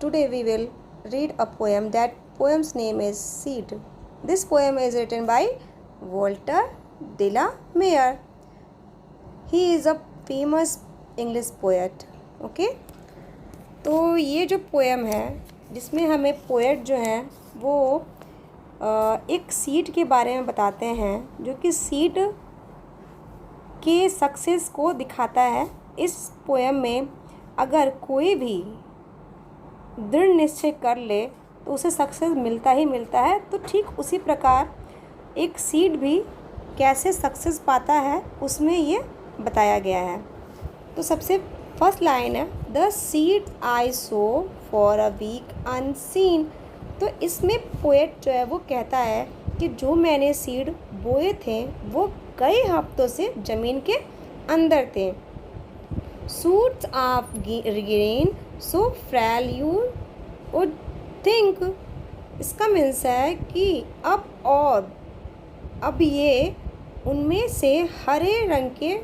today we will read a poem. That poem's name is Seed. This poem is written by Walter de la Mare. He is a famous English poet. Okay? तो ये जो poem है जिसमें हमें poet जो हैं वो एक सीड के बारे में बताते हैं जो कि सीड के सक्सेस को दिखाता है। इस पोएम में अगर कोई भी दृढ़ निश्चय कर ले तो उसे सक्सेस मिलता ही मिलता है। तो ठीक उसी प्रकार एक सीड भी कैसे सक्सेस पाता है उसमें ये बताया गया है। तो सबसे फर्स्ट लाइन है the seed I saw for a week unseen. तो इसमें पोएट जो है वो कहता है कि जो मैंने सीड बोए थे वो कई हफ्तों से ज़मीन के अंदर थे। Suits of green so frail you would think. इसका मीन्स है कि अब ये उनमें से हरे रंग के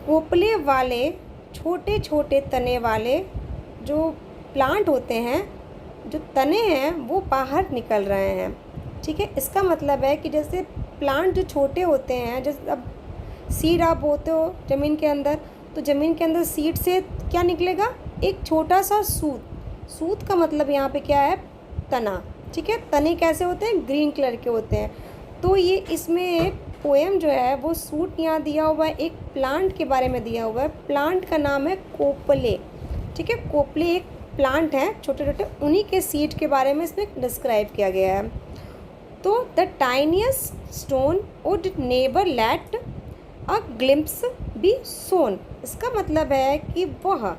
कोपले वाले छोटे छोटे तने वाले जो प्लांट होते हैं, जो तने हैं वो बाहर निकल रहे हैं। ठीक है, इसका मतलब है कि जैसे प्लांट जो छोटे होते हैं, जैसे अब सीड आप बोते हो ज़मीन के अंदर, तो ज़मीन के अंदर सीड से क्या निकलेगा, एक छोटा सा सूत का मतलब यहाँ पे क्या है, तना। ठीक है, तने कैसे होते हैं, ग्रीन कलर के होते हैं। तो ये इसमें पोएम जो है वो सूट यहाँ दिया हुआ है, एक प्लांट के बारे में दिया हुआ है। प्लांट का नाम है कोपले। ठीक है, कोपले एक प्लांट है छोटे छोटे, उन्हीं के सीड के बारे में इसमें डिस्क्राइब किया गया है। तो the tiniest stone would never let a glimpse be seen. इसका मतलब है कि वह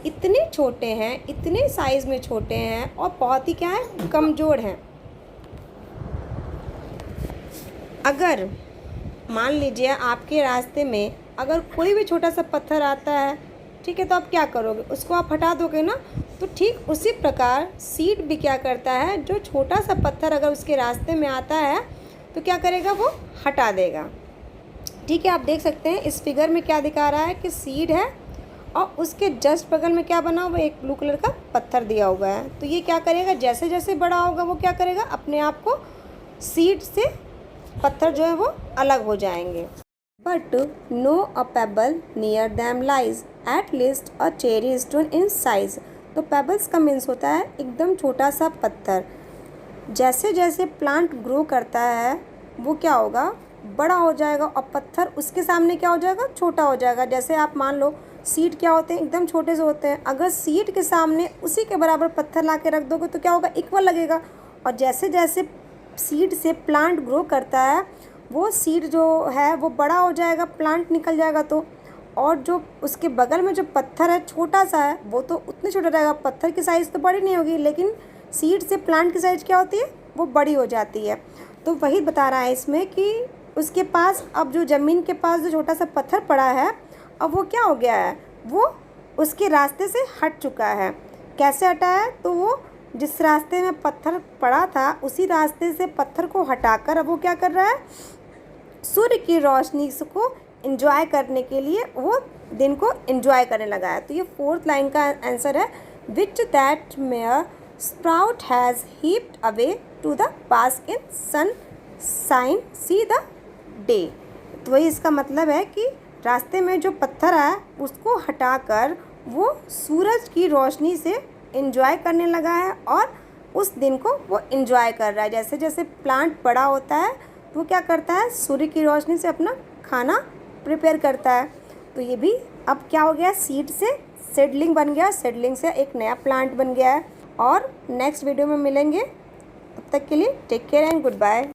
इतने छोटे हैं, इतने साइज़ में छोटे हैं और बहुत ही क्या है, कमज़ोर हैं। अगर मान लीजिए आपके रास्ते में अगर कोई भी छोटा सा पत्थर आता है, ठीक है, तो आप क्या करोगे, उसको आप हटा दोगे ना। तो ठीक उसी प्रकार सीड भी क्या करता है, जो छोटा सा पत्थर अगर उसके रास्ते में आता है तो क्या करेगा, वो हटा देगा। ठीक है, आप देख सकते हैं इस फिगर में क्या दिखा रहा है कि सीड है और उसके जस्ट बगल में क्या बना हुआ है, एक ब्लू कलर का पत्थर दिया हुआ है। तो ये क्या करेगा, जैसे जैसे बड़ा होगा वो क्या करेगा, अपने आप को सीड से पत्थर जो है वो अलग हो जाएंगे। But no a pebble near them lies at least a cherry stone in size. तो पेबल्स का मीन्स होता है एकदम छोटा सा पत्थर। जैसे जैसे प्लांट ग्रो करता है वो क्या होगा, बड़ा हो जाएगा और पत्थर उसके सामने क्या हो जाएगा, छोटा हो जाएगा। जैसे आप मान लो सीड क्या होते हैं, एकदम छोटे से होते हैं, अगर सीड के सामने उसी के बराबर पत्थर ला के रख दोगे तो क्या होगा, इक्वल लगेगा। और जैसे जैसे सीड से प्लांट ग्रो करता है वो सीड जो है वो बड़ा हो जाएगा, प्लांट निकल जाएगा। तो और जो उसके बगल में जो पत्थर है छोटा सा है वो तो उतने छोटा रहेगा, पत्थर की साइज़ तो बड़ी नहीं होगी, लेकिन सीड से प्लांट की साइज़ क्या होती है, वो बड़ी हो जाती है। तो वही बता रहा है इसमें कि उसके पास अब जो ज़मीन के पास जो छोटा सा पत्थर पड़ा है, अब वो क्या हो गया है, वो उसके रास्ते से हट चुका है। कैसे हटा है, तो वो जिस रास्ते में पत्थर पड़ा था उसी रास्ते से पत्थर को हटाकर अब वो क्या कर रहा है, सूर्य की रोशनी को एंजॉय करने के लिए वो दिन को एंजॉय करने लगा है। तो ये फोर्थ लाइन का आंसर है, which that mayor sprout has heaped away to the pass in sunshine see the day. तो वही इसका मतलब है कि रास्ते में जो पत्थर है उसको हटाकर वो सूरज की रोशनी से एंजॉय करने लगा है और उस दिन को वो एंजॉय कर रहा है। जैसे जैसे प्लांट बड़ा होता है तो वो क्या करता है, सूर्य की रोशनी से अपना खाना प्रिपेयर करता है। तो ये भी अब क्या हो गया, सीड से सीडलिंग बन गया, सीडलिंग से एक नया प्लांट बन गया है। और नेक्स्ट वीडियो में मिलेंगे, तब तक के लिए take care and good bye.